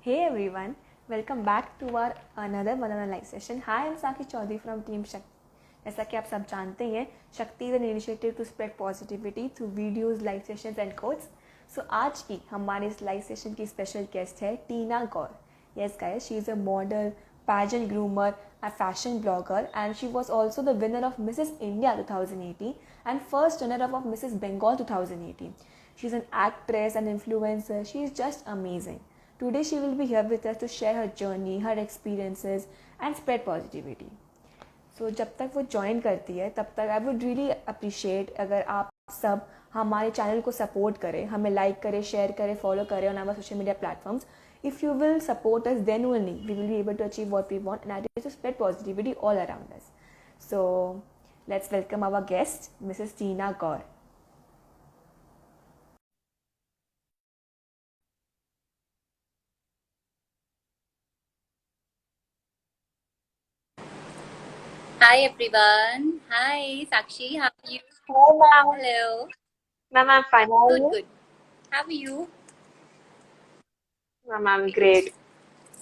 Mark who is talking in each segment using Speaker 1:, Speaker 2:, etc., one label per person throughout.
Speaker 1: Hey everyone, welcome back to our another one-on-one live session. Hi, I'm Saki Chaudhary from Team Shakti. जैसा कि आप सब जानते हैं, Shakti is an initiative to spread positivity through videos, live sessions and quotes. So आज की हमारे इस लाइव सेशन की स्पेशल गेस्ट है टीना गौर. Yes guys, she is a model, pageant groomer, a fashion blogger, and she was also the winner of Mrs. India 2018 and first runner-up of Mrs. Bengal 2018. She's an actress and influencer. She is just amazing. Today she will be here with us to share her journey, her experiences and spread positivity. So जब तक वो join करती है तब तक I would really appreciate अगर आप सब हमारे चैनल को सपोर्ट करें, हमें लाइक करें, शेयर करें, फॉलो करें on our social media platforms. If you will support us, then only we will be able to achieve what we want, and that is to spread positivity all around us. So let's welcome our guest, Mrs. Tina Gaur.
Speaker 2: Hi everyone. Hi Sakshi, how are you?
Speaker 1: Hello, ma'am.
Speaker 2: Hello.
Speaker 1: Ma'am, I'm fine. How are
Speaker 2: Good,
Speaker 1: you?
Speaker 2: good. How are you?
Speaker 1: Ma'am, I'm
Speaker 2: Great.
Speaker 1: great.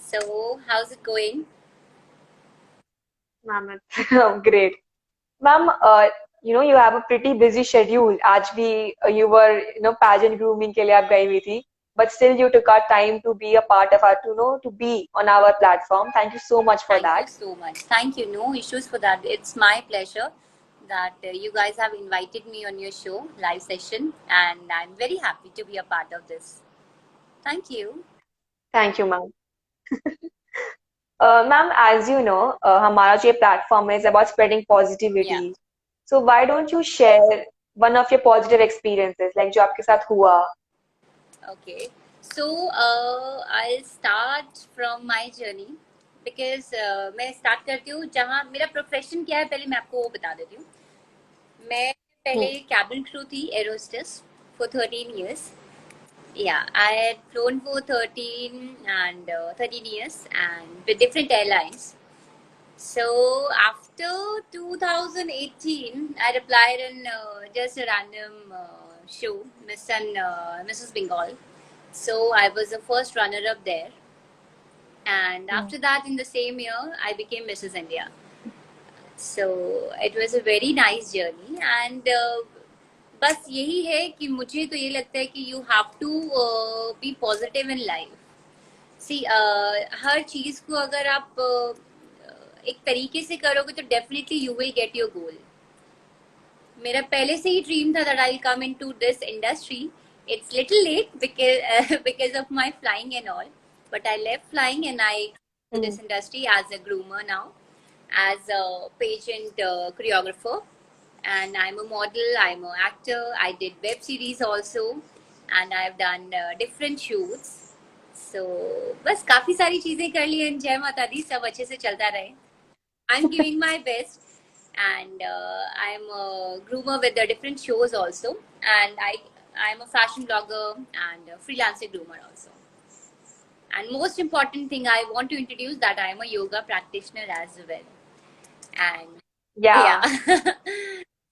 Speaker 2: So, how's it going?
Speaker 1: Ma'am, it's great. Ma'am, you have a pretty busy schedule. आज भी you were, pageant grooming के लिए आप गई हुई थी. But still you took our time to be a part of our, to be on our platform. Thank you so much for
Speaker 2: Thank you
Speaker 1: that.
Speaker 2: so much. Thank you. No issues for that. It's my pleasure that you guys have invited me on your show, live session, and I'm very happy to be a part of this. Thank you.
Speaker 1: Thank you, ma'am. Ma'am, as you know, हमारा जो platform is about spreading
Speaker 2: Yeah.
Speaker 1: positivity. So why don't you share one of your positive experiences, like जो आपके साथ हुआ?
Speaker 2: Okay. So, I'll start from my journey because मैं start करती हूँ जहाँ मेरा प्रोफेशन क्या है पहले मैं आपको वो बता देती हूँ. मैं पहले
Speaker 1: Hmm.
Speaker 2: cabin crew थी air hostess for 13 years. Yeah, I had flown for 13 years and with different airlines. So after 2018, I applied in just a random show, Miss and Mrs. Bengal. So I was the first runner-up there, and
Speaker 1: Hmm.
Speaker 2: after that, in the same year, I became Mrs. India. So it was a very nice journey, and बस यही है कि मुझे तो ये लगता है कि you have to be positive in life. See हर चीज को अगर आप एक तरीके से करोगे तो definitely you will get your goal. मेरा पहले से ही ड्रीम था that I will come into this industry. It's little late because of my flying and all, but I left flying and I to
Speaker 1: Hmm.
Speaker 2: this industry as a groomer now, as a pageant choreographer, and I'm a model, I'm an actor, I did web series also, and I've done different shoots. So बस काफी सारी चीजें कर ली हैं. जय माता दी, सब अच्छे से चलता रहे. I'm giving my best, and I'm a groomer with the different shows also, and I'm a fashion blogger and a freelancer groomer also. And most important thing I want to introduce that I'm a yoga practitioner as well. And yeah,
Speaker 1: Yeah.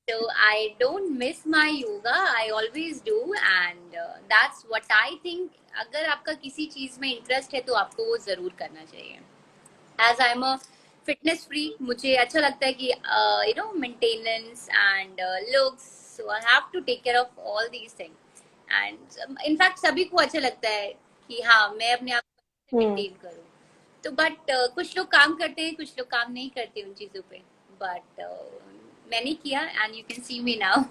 Speaker 2: so I don't miss my yoga. I always do, and that's what I think. अगर आपका किसी चीज में interest है तो आपको वो जरूर करना चाहिए. As I'm a fitness freak, मुझे अच्छा लगता है कि maintenance and looks, so I have to take care of all these things. And in fact सभी को अच्छा लगता है कि हाँ मैं अपने आप को
Speaker 1: Hmm.
Speaker 2: मेंटेन करूँ. तो बट कुछ लोग काम करते हैं, कुछ लोग काम नहीं करते उन चीजों पे. बट मैंने किया and you can see me now.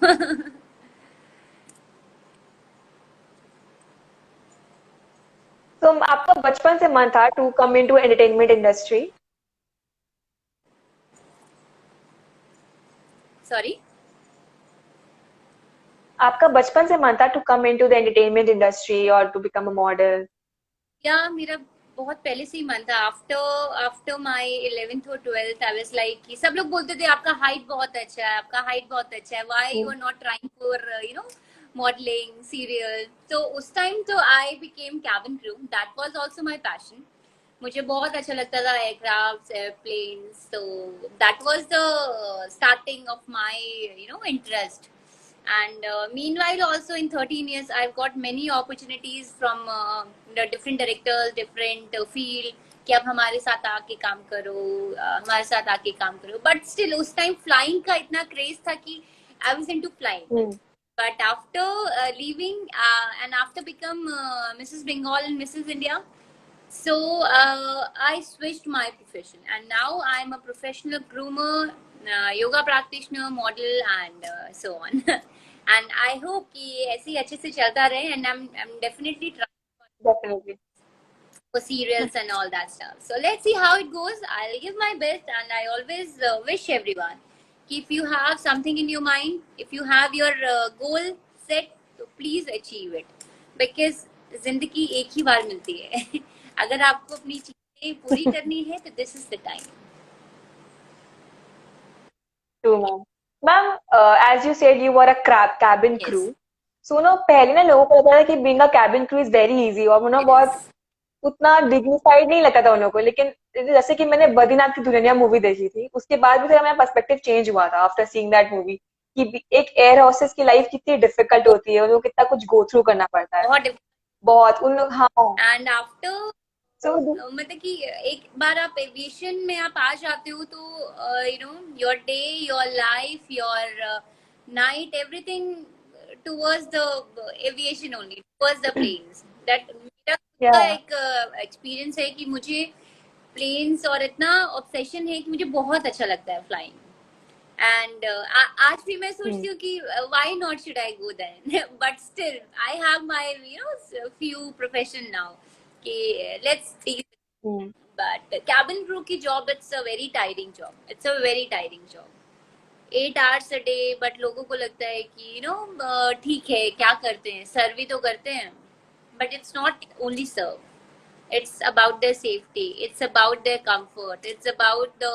Speaker 1: तो आपका बचपन से मन था to come into entertainment industry?
Speaker 2: Sorry.
Speaker 1: आपका बचपन से मन था to come into the entertainment industry और टू बिकम अ मॉडल?
Speaker 2: या मेरा बहुत पहले से ही मन था. आफ्टर आफ्टर माय 11th और 12th आई वाज लाइक कि सब लोग बोलते थे आपका हाइट बहुत अच्छा है, आपका हाइट बहुत अच्छा है, why you are not trying for modelling serial. तो उस टाइम तो I became cabin crew. That was also my passion. मुझे बहुत अच्छा लगता था एयरक्राफ्ट, एयरप्लेन्स. तो that was the starting of my interest. And meanwhile, also in 13 years, I've got many opportunities from the different directors, different field. कि अब हमारे साथ आके काम करो, हमारे साथ आके काम करो. But still, उस time flying का इतना craze था कि I was into flying. But after leaving and after become Mrs. Bengal and Mrs. India, so I switched my profession, and now I'm a professional groomer, yoga practitioner, model, and so on. And I hope कि ऐसे ही अच्छे से चलता रहे, and I'm definitely trying
Speaker 3: Definitely.
Speaker 2: for serials and all that stuff. So let's see how it goes. I'll give my best, and I always wish everyone कि if you have something in your mind, if you have your goal set, so please achieve it, because जिंदगी एक ही बार मिलती है. अगर आपको अपनी चीजें पूरी करनी है तो this is the time.
Speaker 3: True, ma'am. Ma'am, as you said, you were a cabin
Speaker 2: Yes.
Speaker 3: crew. So ना पहले ना लोगों को लगता था कि being a cabin crew is very easy और ना बहुत उतना डिग्निफाइड नहीं लगता था उन लोगों को. लेकिन जैसे कि मैंने बद्रीनाथ की दुल्हनिया मूवी देखी थी, उसके बाद भी मेरा पर्सपेक्टिव चेंज हुआ था आफ्टर सीइंग दैट मूवी कि एक एयर होस्टेस की लाइफ कितनी डिफिकल्ट होती है, उनको कितना कुछ गो थ्रू करना पड़ता है. बहुत उन लोग. हाँ.
Speaker 2: एंड आफ्टर मतलब कि एक बार आप एविएशन में आप आ जाते हो तो you know your day, your life, your night, everything towards the aviation only, towards the planes. That मेरा एक एक्सपीरियंस है कि मुझे प्लेन्स और इतना ऑब्सेशन है कि मुझे बहुत अच्छा लगता है फ्लाइंग. एंड आज भी मैं सोचती हूँ कि why not should I go then. But still I have my you know few profession now कि let's see. But cabin crew की job, it's a very tiring job. It's a very tiring job. 8 hours a day. But लोगों को लगता है कि you know ठीक है, क्या करते हैं, सर्व तो करते हैं. But it's not only serve. It's about their safety, it's about their comfort, it's about the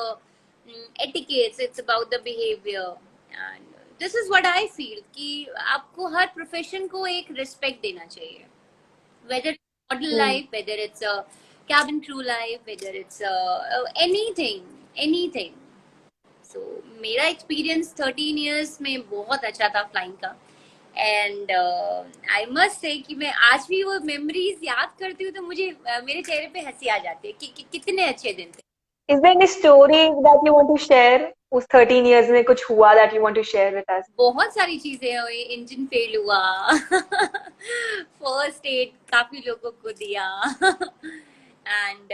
Speaker 2: etiquettes, it's about the behavior. And this is what I feel कि आपको हर profession को एक respect देना चाहिए, whether it's model life, whether it's a cabin crew life, whether it's anything. So मेरा experience 13 years में बहुत अच्छा था flying का. एंड आई मस्ट से कि मैं आज भी वो मेमोरीज याद करती हूँ तो मुझे मेरे चेहरे पे हंसी आ जाती है कि कितने अच्छे दिन थे.
Speaker 3: Is there any story that you want to share? उस 13 years में कुछ हुआ that you want to share with us?
Speaker 2: बहुत सारी चीजें हुई. इंजन फेल हुआ. फर्स्ट एड काफी लोगों को दिया. And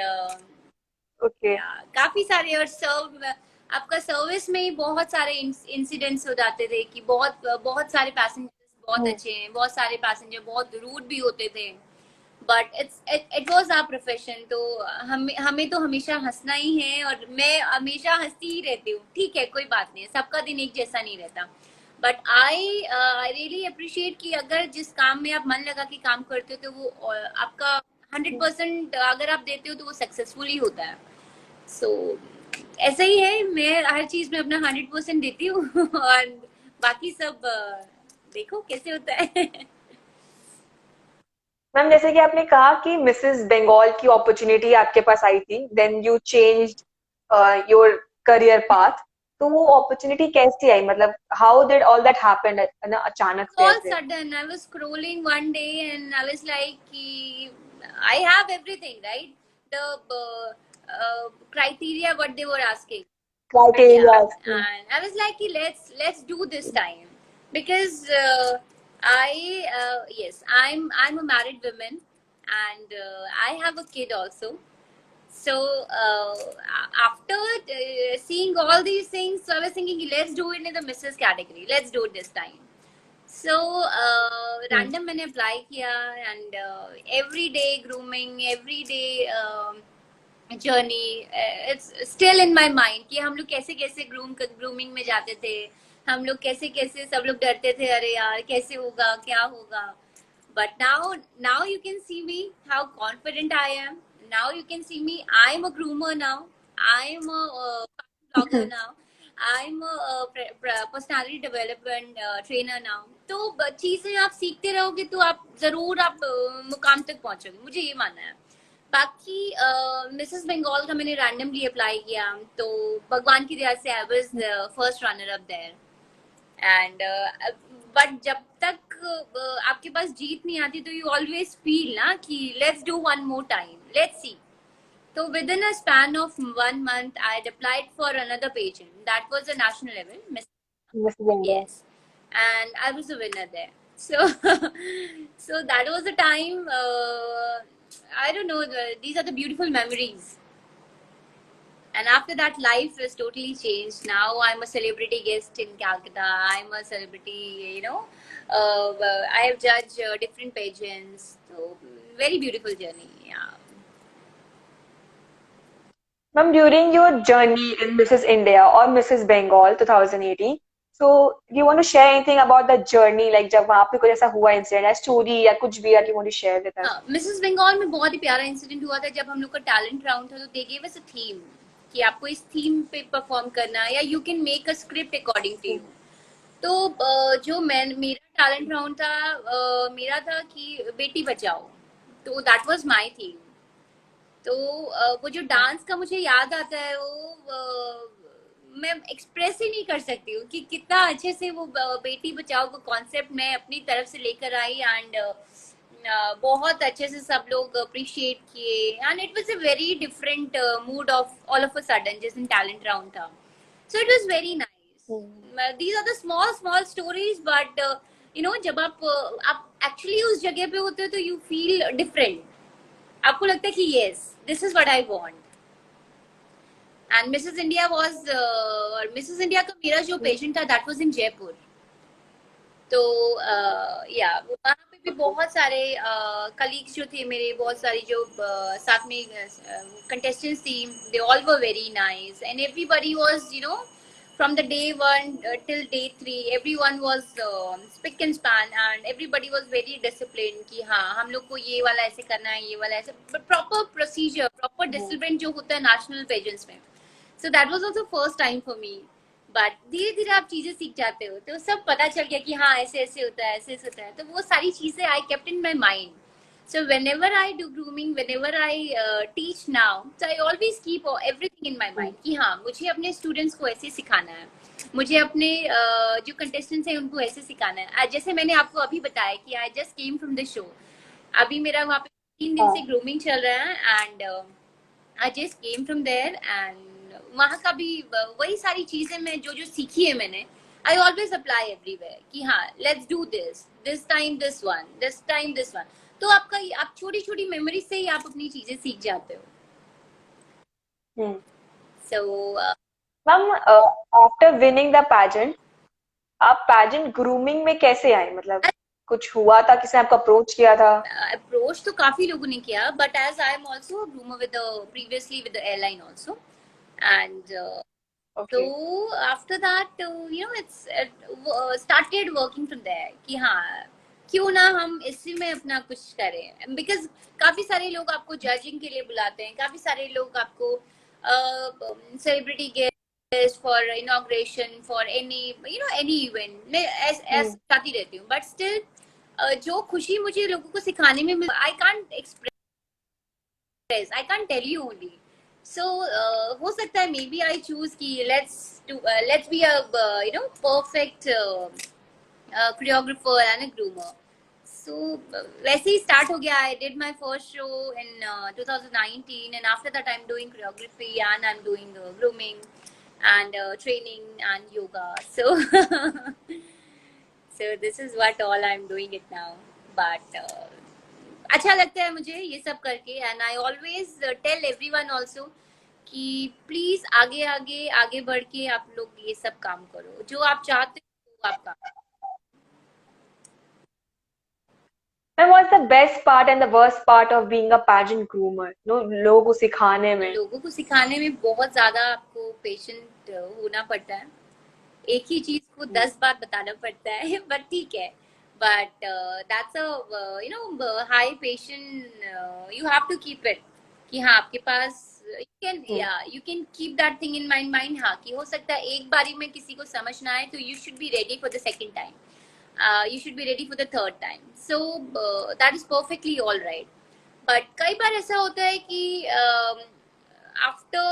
Speaker 3: Okay.
Speaker 2: काफी सारे. और आपका सर्विस में ही बहुत सारे इंसिडेंट्स हो जाते थे कि बहुत सारे पैसेंजर्स बहुत अच्छे हैं, बहुत सारे पैसेंजर बहुत रूड भी होते थे. But it was our profession. तो हमें तो हमेशा हंसना ही है, और मैं हमेशा हंसती ही रहती हूँ. ठीक है, कोई बात नहीं, सबका दिन एक जैसा नहीं रहता. बट आई रियली अप्रिशिएट कि अगर जिस काम में आप मन लगा के काम करते हो तो वो आपका 100% अगर आप देते हो तो वो सक्सेसफुल ही होता है. सो ऐसा ही है, मैं हर चीज में अपना 100% देती हूँ. और बाकी सब देखो कैसे होता है.
Speaker 3: मैम, जैसे कि आपने कहा कि मिसेस बंगाल की अपॉर्चुनिटी आपके पास आई थी, then you changed your career path. तो वो अपॉर्चुनिटी कैसी आई, मतलब how did all that happened अचानक से?
Speaker 2: All sudden I was scrolling one day and I was like, I have everything, right? The criteria what they were asking.
Speaker 3: Criteria.
Speaker 2: And I was like, let's do this time, because yes, I'm a married woman, and I have a kid also. So after seeing all these things, so I was thinking, let's do it in the Mrs. category. Let's do it this time. So random मैंने apply किया, and every day grooming, every day journey. It's still in my mind कि हम लोग कैसे कैसे grooming में जाते थे, हम लोग कैसे कैसे सब लोग डरते थे, अरे यार कैसे होगा, क्या होगा. But now you can see me how confident I am. Now you can see me. I'm a groomer now. I'm a blogger now. I'm a personality development trainer now. तो चीजें आप सीखते रहोगे तो आप जरूर आप मुकाम तक पहुंचोगे, मुझे ये मानना है. बाकी मिसेस बंगाल का मैंने रैंडमली अप्लाई किया, तो भगवान की दया से I was first runner up there. And but जब तक आपके पास जीत नहीं आती तो यू ऑलवेज फील ना कि let's do one more time, let's see. So within a span of 1 month, I had applied for another pageant. That was a national level, Miss.
Speaker 3: Mrs. India.
Speaker 2: Yes, and I was a winner there. So, so that was a time. I don't know. These are the beautiful memories. And after that, life is totally changed. Now I'm a celebrity guest in Calcutta. I'm a celebrity. I have judged different pageants. So very beautiful journey. Yeah.
Speaker 3: Ma'am, during your journey in Mrs. India or Mrs. Bengal 2018, so do you want to share anything about the journey? Like जब वहाँ पे कोई ऐसा हुआ incident या story या कुछ भी that you want to share with us?
Speaker 2: हाँ, मिसेस बंगाल में बहुत ही प्यारा इंसिडेंट हुआ था जब हम लोग का टैलेंट राउंड था. तो they gave us a theme कि आपको इस थीम पे परफॉर्म करना है या you can make a script according to you. तो जो मेरा टैलेंट राउंड था, मेरा था कि बेटी बचाओ. तो दैट वाज माय थीम. तो वो जो डांस का मुझे याद आता है वो मैं एक्सप्रेस ही नहीं कर सकती हूँ कि कितना अच्छे से वो बेटी बचाओ को कॉन्सेप्ट मैं अपनी तरफ से लेकर आई. एंड बहुत अच्छे से सब लोग अप्रिशिएट किए. And it was a very different mood of all of a sudden जिस दिन टैलेंट राउंड था. So it was very nice. These are the small small stories but जब आप एक्चुअली उस जगह पे होते हो तो यू फील डिफरेंट. आपको लगता है कि yes this is what I want. And Mrs India was Mrs India का मेरा जो पेजेंट था दैट वाज इन जयपुर. तो या वहाँ पे भी बहुत सारे कलीग्स जो थे मेरे, बहुत सारी जो साथ में कंटेस्टेंट्स थी, they all were very nice and everybody was from the day 1 till day 3 everyone was spick and span and everybody was very disciplined कि हाँ हम लोग को ये वाला ऐसे करना है, ये वाला ऐसे, proper procedure, proper discipline जो होता है national pageants में. So that was also first time for me. But धीरे धीरे आप चीजें सीख जाते हो तो सब पता चल गया कि हाँ ऐसे ऐसे होता है, ऐसे ऐसे होता है. तो वो सारी चीजें I kept in my mind. So whenever I do grooming, whenever I teach now, so I always keep everything in my mind कि हाँ मुझे अपने students को ऐसे सिखाना है, मुझे अपने जो contestants हैं उनको ऐसे सिखाना है. जैसे मैंने आपको अभी बताया कि I just came from the show. अभी मेरा वहाँ पे 3 दिन से grooming चल रहा है and I just came from there and वहाँ का भी वही सारी चीजें मैं जो जो सीखी है मैंने I always apply everywhere कि हाँ let's do this time this one. तो आप छोटी छोटी मेमोरी से ही आप अपनी चीजें सीख जाते हो. So
Speaker 3: ma'am after winning the pageant आप पैजेंट ग्रूमिंग में कैसे आए? मतलब कुछ हुआ था, किसी ने आपको अप्रोच किया था?
Speaker 2: अप्रोच तो काफी लोगों ने किया but as I am also groomer with previously with the airline also and so after that it's started working from there कि हाँ क्यों ना हम इसी में अपना कुछ करें. बिकॉज काफी सारे लोग आपको जजिंग के लिए बुलाते हैं, काफी सारे लोग आपको celebrity guest for inauguration for any any event. मैं ऐसे जाती रहती हूँ बट स्टिल जो खुशी मुझे लोगों को सिखाने में I can't express, I can't tell you only. So हो सकता है मे बी आई चूज कि let's be a perfect choreographer and a groomer. So वैसे ही start हो गया. I did my first show in 2019 and after that I'm doing choreography and I'm doing grooming and training and yoga. So so this is what all I'm doing it now. But अच्छा लगता है मुझे ये सब करके and I always tell everyone also कि please आगे आगे आगे बढ़ के आप लोग ये सब काम करो जो आप चाहते हो वो आप काम.
Speaker 3: And what's the best part and the worst part of being a pageant groomer? लोगों को सिखाने में
Speaker 2: बहुत ज्यादा आपको पेशेंट होना पड़ता है. एक ही चीज को 10 बार बताना पड़ता है बट ठीक है. But that's a high patient you have to keep it कि हाँ आपके पास you can keep that thing in my mind. हाँ कि हो सकता है एक बारी में किसी को समझ ना आए तो you should be ready for the second time, you should be ready for the third time. So that is perfectly all right. But कई बार ऐसा होता है कि after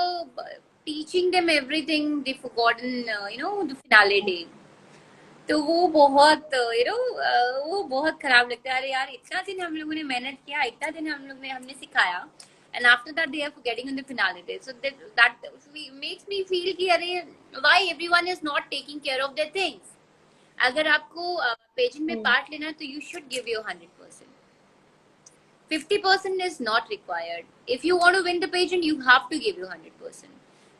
Speaker 2: teaching them everything they've forgotten the finale day. तो वो बहुत वो बहुत खराब लगता है। अरे यार, इतना दिन हम लोगों ने मेहनत किया, इतना दिन हमने सिखाया, and after that they are forgetting on the finale day. So that makes me feel कि अरे why everyone is not taking care of their things. अगर आपको पेजेंट में पार्ट लेना है तो you should give your 100%. 50% is not required. If you want to win the pageant, you have to give your 100%.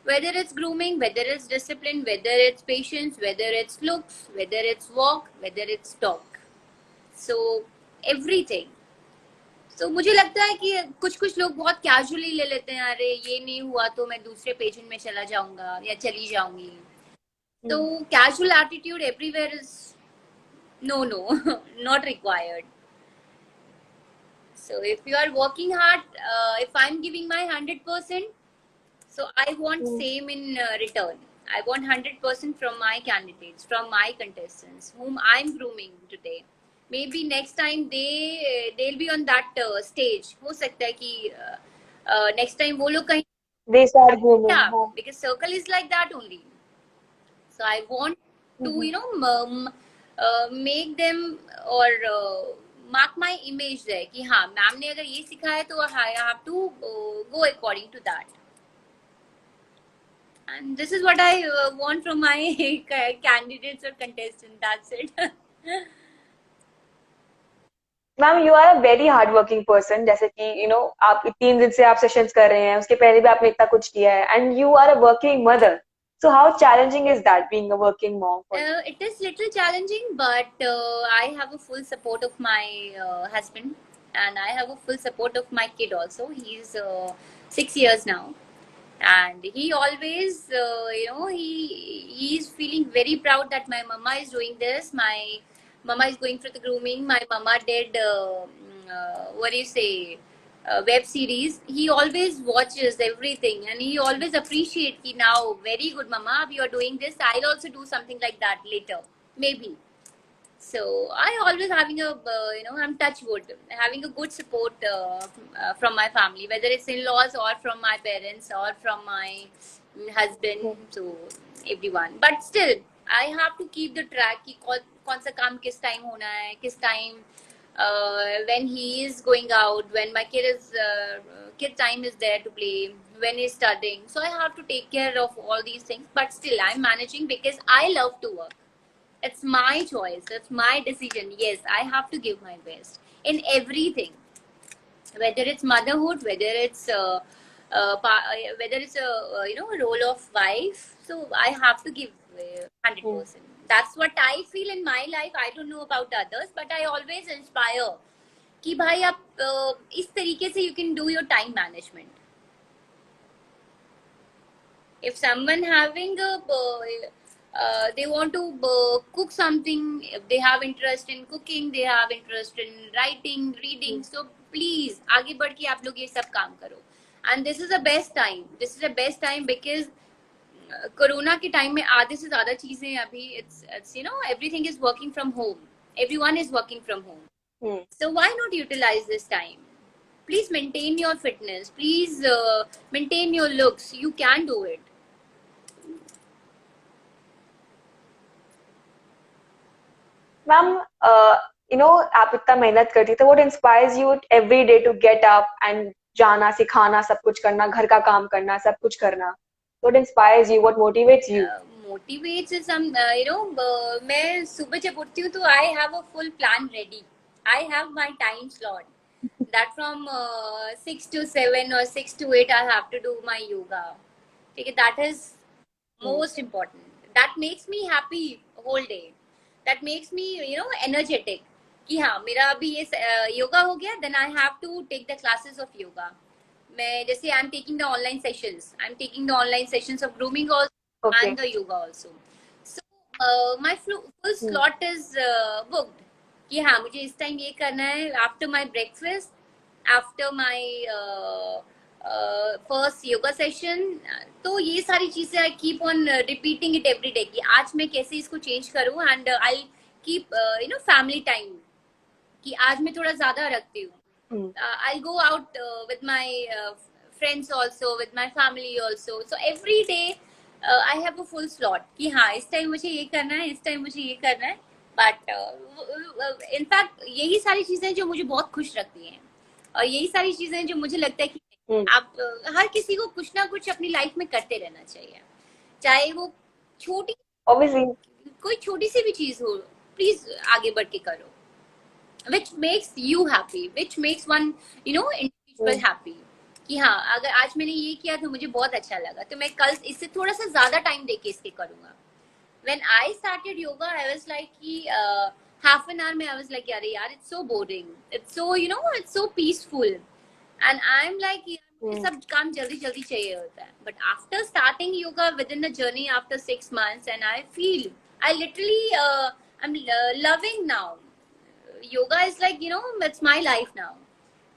Speaker 2: Whether it's grooming, whether it's discipline, whether it's patience, whether it's looks, whether it's walk, whether it's talk. So everything. So मुझे लगता है कि कुछ कुछ लोग बहुत casually ले लेते हैं, अरे ये नहीं हुआ तो मैं दूसरे पेजेंट में चला जाऊंगा या चली जाऊंगी. तो casual attitude everywhere is no, not required. So if you are working hard, if I'm giving my 100%, so I want same in return. I want 100% from my candidates, from my contestants, whom I'm grooming today. Maybe next time they'll be on that stage. हो सकता है कि next time वो लोग कहीं
Speaker 3: they start grooming.
Speaker 2: yeah, because circle is like that only. So I want to make them or mark my image there कि हाँ ma'am ने अगर ये सिखाया तो I have to go according to that. And this is what I want from my candidates or contestants. That's it.
Speaker 3: Ma'am you are a very hard working person, जैसे कि आप 3 दिन से आप सेशंस कर रहे हैं, उसके पहले भी आपने इतना कुछ किया है, and you are a working mother. So how challenging is that, being a working mom for you?
Speaker 2: It is little challenging, but I have a full support of my husband, and I have a full support of my kid also. He's 6 years now, and he always he's feeling very proud that my mama is doing this. My mama is going for the grooming. My mama did what do you say, web series. He always watches everything, and he always appreciate ki now very good mama, you are doing this, I'll also do something like that later maybe. So I always having a I'm touch wood, having a good support from my family, whether it's in-laws or from my parents or from my husband. So everyone, but still I have to keep the track कि कौन सा काम किस time होना है, किस time when he is going out, when my kid time is there to play, when he's studying. So I have to take care of all these things, but still I'm managing because I love to work. It's my choice, it's my decision. Yes, I have to give my best in everything, whether it's motherhood, whether it's a role of wife. So I have to give 100%. That's what I feel in my life. I don't know about others, but I always inspire कि भाई आप इस तरीके से you can do your time management. If someone having they want to cook something, if they have interest in cooking, they have interest in writing, reading, so please आगे बढ़ के आप लोग ये सब काम करो. And this is the best time. This is the best time because corona के टाइम में आधे से ज्यादा चीजें अभी it's everything is working from home. Everyone is working from home. So why not utilize this time? Please maintain your fitness. Please maintain your looks. You can do it.
Speaker 3: Ma'am आप इतना मेहनत करती, तो what inspires you every day to get up and जाना, सिखाना, सब कुछ करना, घर का काम करना, सब कुछ करना? What inspires you? What motivates you?
Speaker 2: Motivates is some मैं सुबह जब उठती हूँ तो I have a full plan ready. I have my time slot. That from 6 to 7 or 6 to 8 I have to do my yoga. Okay, that is most important. That makes me happy whole day. That makes me energetic कि हाँ मेरा अभी ये योगा हो गया, then I have to take the classes of yoga. मैं जैसे I'm taking the online sessions. I'm taking the online sessions of grooming also and the yoga also. So my full slot is booked कि हाँ मुझे इस time ये करना है. After my breakfast, after my first yoga session, तो ये सारी चीजें I keep on repeating it every day कि आज मैं कैसे इसको चेंज करूं. And I keep family time कि आज मैं थोड़ा ज्यादा रखती हूँ. I go out with my friends also, with my family also. So every day I have a full slot कि हाँ इस टाइम मुझे ये करना है, इस टाइम मुझे ये करना है. बट इनफैक्ट यही सारी चीजें जो मुझे बहुत खुश रखती हैं, और यही सारी चीजें जो मुझे लगता है कि आप हर किसी को कुछ ना कुछ अपनी लाइफ में करते रहना चाहिए, चाहे वो छोटी
Speaker 3: ऑब्वियसली.
Speaker 2: कोई छोटी सी भी चीज हो, प्लीज आगे बढ़ के करो, which makes you happy, which makes one individual happy. कि हाँ अगर आज मैंने ये किया तो मुझे बहुत अच्छा लगा, तो मैं कल इससे थोड़ा सा ज्यादा टाइम देके इसके करूंगा. When I started yoga, I was like कि half an hour में I was like यार it's so boring, it's so it's so peaceful, and I'm like मुझे सब काम जल्दी जल्दी चाहिए होता है. But after starting yoga within the journey after 6 months, and I feel I literally I'm loving now. Yoga is like it's my life now.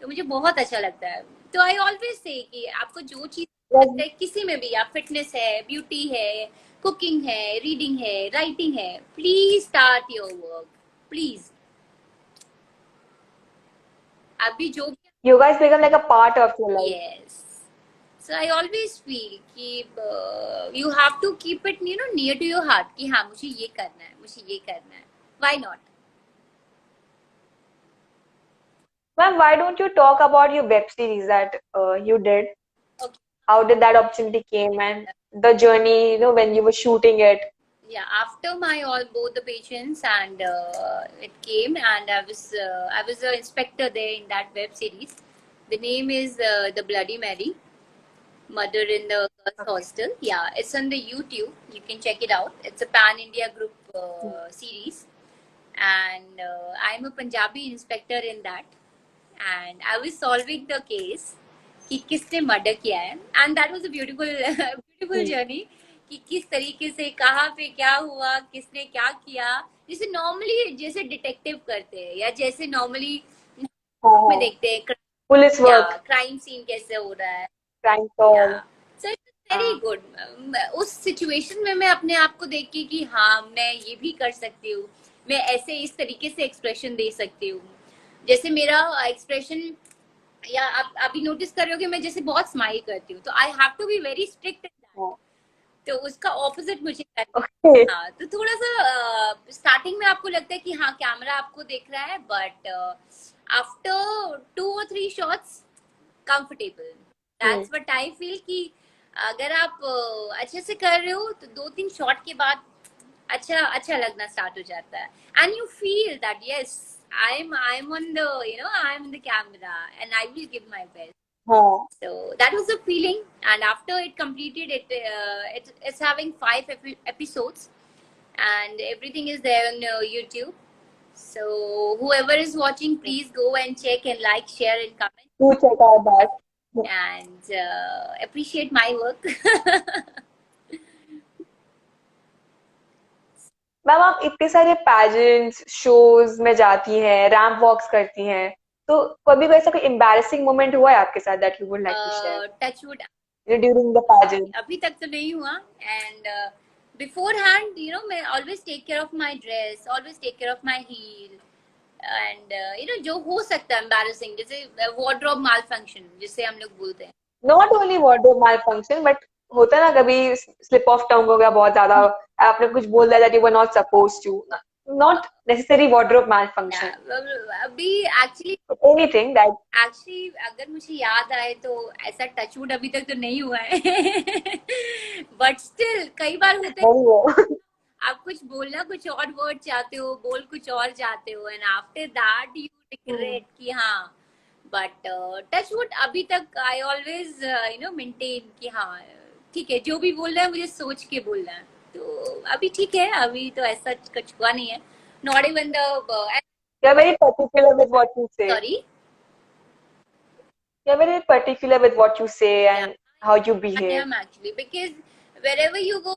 Speaker 2: तो मुझे बहुत अच्छा लगता है. तो आई ऑलवेज से कि आपको जो चीज लगता है किसी में भी, आप फिटनेस है, ब्यूटी है, कुकिंग है, रीडिंग है, राइटिंग है, please start your work, please. अभी जो
Speaker 3: Yoga has become like a part of your life.
Speaker 2: Yes. So I always feel कि you have to keep it near to your heart कि हाँ मुझे ये करना है, मुझे ये करना है. Why not?
Speaker 3: Ma'am, why don't you talk about your web series that you did?
Speaker 2: Okay.
Speaker 3: How did that opportunity came and the journey, when you were shooting it?
Speaker 2: Yeah, after my all both the patients, and it came, and I was an inspector there in that web series. The name is The Bloody Mary, Murder in the Girls' Hostel. Yeah, it's on the YouTube. You can check it out. It's a pan India group series, and I'm a Punjabi inspector in that, and I was solving the case कि किसने murder किया है, and that was a beautiful beautiful journey कि किस तरीके से, कहाँ पे क्या हुआ, किसने क्या किया, जैसे नॉर्मली जैसे डिटेक्टिव करते हैं या जैसे नॉर्मली में देखते हैं
Speaker 3: Police work,
Speaker 2: क्राइम सीन कैसे हो रहा है.
Speaker 3: crime solve.
Speaker 2: So it's very good. उस सिचुएशन में मैं अपने आप को देख के कि हाँ मैं ये भी कर सकती हूँ, मैं ऐसे इस तरीके से एक्सप्रेशन दे सकती हूँ. जैसे मेरा एक्सप्रेशन, या आप अभी नोटिस कर रहे हो कि मैं जैसे बहुत स्माइल करती हूँ, तो I have to be very strict in that. तो उसका ऑपोजिट मुझे करना है. हाँ, तो थोड़ा सा स्टार्टिंग में आपको लगता है कि हाँ कैमरा आपको देख रहा है, but after 2 or 3 shots comfortable. That's what I feel कि अगर आप अच्छे से कर रहे हो तो 2-3 शॉट के बाद अच्छा अच्छा लगना स्टार्ट हो जाता है, and you feel that yes I'm on the I'm in the camera and I will give my best. So that was the feeling, and after it completed, it's having 5 episodes, and everything is there on YouTube. So whoever is watching, please go and check and like, share, and comment.
Speaker 3: Do check out that.
Speaker 2: And appreciate my work.
Speaker 3: Ma'am, आप इतने सारे pageants shows में जाती हैं, ramp वॉक्स करती हैं, तो कभी कोई ऐसा कोई एम्बैरेसिंग मोमेंट हुआ है आपके साथ that you would like to share
Speaker 2: Touchwood.
Speaker 3: During the pageant?
Speaker 2: अभी तक तो नहीं हुआ, एंड बिफोर हैंड मैं always take care of my dress, always take care of my heel, and जो हो सकता है एम्बैरेसिंग, जैसे वार्डरोब माल फंक्शन जिसे हम लोग बोलते हैं.
Speaker 3: Not only wardrobe mall function, but होता है ना कभी स्लिप ऑफ टंग हो गया बहुत ज्यादा, आपने कुछ बोल दिया that you were not supposed to, not necessary wardrobe malfunction,
Speaker 2: अभी एक्चुअली
Speaker 3: एनीथिंग दैट.
Speaker 2: एक्चुअली अगर मुझे याद आए तो ऐसा टचवुड अभी तक तो नहीं हुआ है. बट स्टिल कई बार होता है आप कुछ बोलना कुछ और वर्ड चाहते हो, बोल कुछ और चाहते हो, and after that you regret कि हाँ. बट टचवुड अभी तक आई ऑलवेज मेंटेन कि हाँ ठीक है, जो भी बोल रहा है मुझे सोच के बोलना है, तो अभी ठीक है, अभी तो ऐसा कुछ हुआ नहीं है. Not even the
Speaker 3: You're very particular with what you say.
Speaker 2: Sorry.
Speaker 3: You're very particular with what you say and how you
Speaker 2: I
Speaker 3: behave.
Speaker 2: am actually, because wherever you go,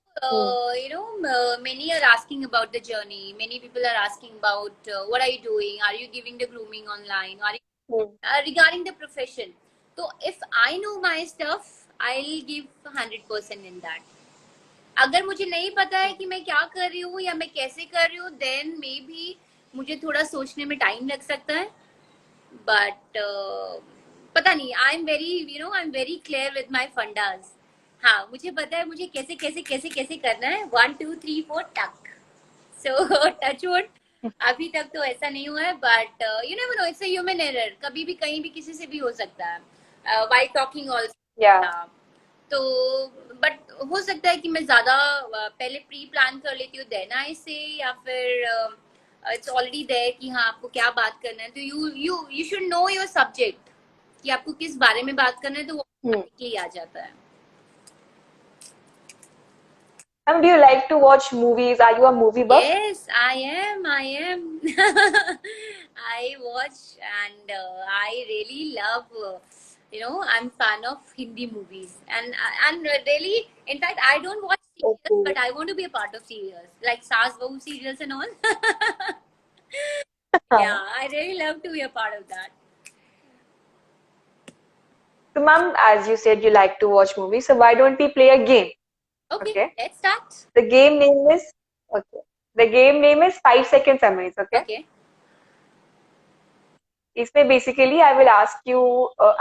Speaker 2: many are asking about the journey. Many people are asking about what are you doing? Are you giving the grooming online? Are you, regarding the profession? So if I know my stuff, I'll give 100% in that. अगर मुझे नहीं पता है कि मैं क्या कर रही हूँ या मैं कैसे कर रही हूँ, then maybe मुझे थोड़ा सोचने में टाइम लग सकता है. But पता नहीं, I'm very clear with my fundas. हाँ, मुझे पता है मुझे कैसे कैसे कैसे कैसे करना है, 1 2 3 4 टक। सो टच वुड, अभी तक तो ऐसा नहीं हुआ है, but you never know, it's a human error, कभी भी कहीं भी किसी से भी हो सकता है, वाइल टॉकिंग
Speaker 3: Yeah.
Speaker 2: ऑल्सो। तो बट हो सकता है कि मैं ज्यादा पहले प्री प्लान कर लेती हूँ देन आई से, या फिर इट्स ऑलरेडी देयर कि हाँ आपको क्या बात करना है, तो you should know your subject कि आपको किस बारे में बात करना है, तो वो
Speaker 3: Hmm.
Speaker 2: automatically आ जाता है।
Speaker 3: Do you like to watch movies? Are you a movie buff?
Speaker 2: Yes, I am. I am. I watch, and I really love. I'm fan of Hindi movies, and really, in fact, I don't watch serials,
Speaker 3: Okay.
Speaker 2: but I want to be a part of serials like Saas Bahu serials and all. Yeah, I really love to be a part of that.
Speaker 3: So, ma'am, as you said, you like to watch movies. So, why don't we play a game?
Speaker 2: Okay,
Speaker 3: Okay.
Speaker 2: let's start.
Speaker 3: The game name is okay. The game name is 5 second summaries. Okay.
Speaker 2: Okay,
Speaker 3: इसमें basically I will ask you,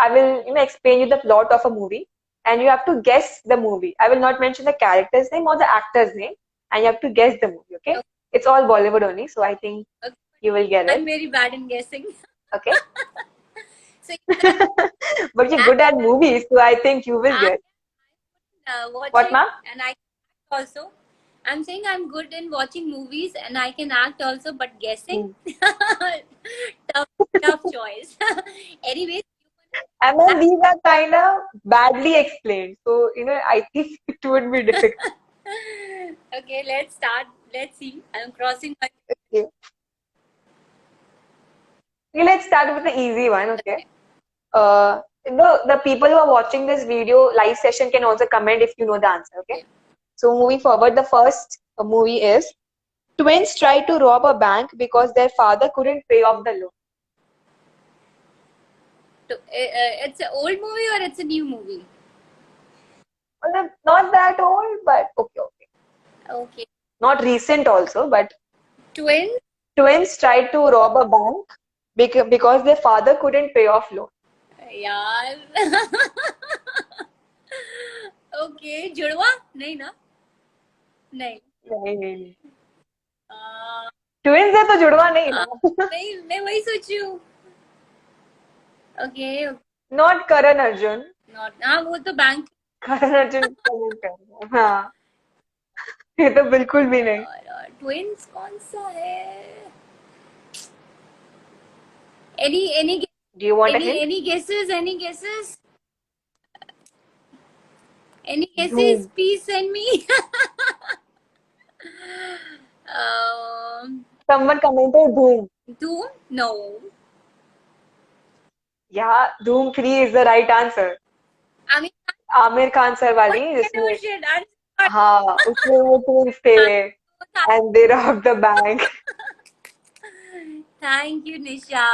Speaker 3: I will explain you the plot of a movie, and you have to guess the movie. I will not mention the character's name or the actor's name, and you have to guess the movie. Okay.
Speaker 2: okay,
Speaker 3: It's all Bollywood only, so I think
Speaker 2: okay.
Speaker 3: you will get
Speaker 2: I'm
Speaker 3: it.
Speaker 2: very bad in guessing.
Speaker 3: Okay.
Speaker 2: So,
Speaker 3: But you're good at movies, so I think you will
Speaker 2: I
Speaker 3: get. What,
Speaker 2: watching
Speaker 3: ma'am?
Speaker 2: and I also. I'm saying I'm good in watching movies and I can act also, but guessing,
Speaker 3: Hmm.
Speaker 2: tough, tough choice. Anyways,
Speaker 3: And then these are kind of badly explained, so I think it would be difficult.
Speaker 2: okay, let's start. Let's see. I'm crossing my.
Speaker 3: Okay. Okay, let's start with the easy one. Okay. The people who are watching this video live session can also comment if you know the answer. Okay.
Speaker 2: Okay.
Speaker 3: So moving forward, the first movie is twins try to rob a bank because their father couldn't pay off the loan.
Speaker 2: So, it's an old movie or it's a new movie?
Speaker 3: Well, not that old, but okay.
Speaker 2: Okay.
Speaker 3: Not recent also, but
Speaker 2: Twins.
Speaker 3: twins tried to rob a bank because their father couldn't pay off loan.
Speaker 2: यार. Okay. जुड़वा नहीं ना? नहीं.
Speaker 3: नहीं.
Speaker 2: Uh,
Speaker 3: twins है तो जुड़वा नहीं ना.
Speaker 2: नहीं, मैं वही सोची हूँ. Okay.
Speaker 3: Not Karan Arjun.
Speaker 2: Not. हाँ, वो तो बैंक.
Speaker 3: करण अर्जुन comment कर रहा है. हाँ, ये तो बिल्कुल भी नहीं.
Speaker 2: ट्विंस कौन सा है? Any
Speaker 3: Do you want a hint?
Speaker 2: any guesses? Any guesses? Any guesses?
Speaker 3: Doom.
Speaker 2: Please send me.
Speaker 3: Someone commented Doom.
Speaker 2: Doom? No.
Speaker 3: Yeah, Doom 3 is the right answer.
Speaker 2: I mean,
Speaker 3: Aamir Khan sir वाली
Speaker 2: oh
Speaker 3: जिसमें
Speaker 2: shit.
Speaker 3: हाँ उसमें वो twins थे and they robbed the bank.
Speaker 2: Thank you, Nisha.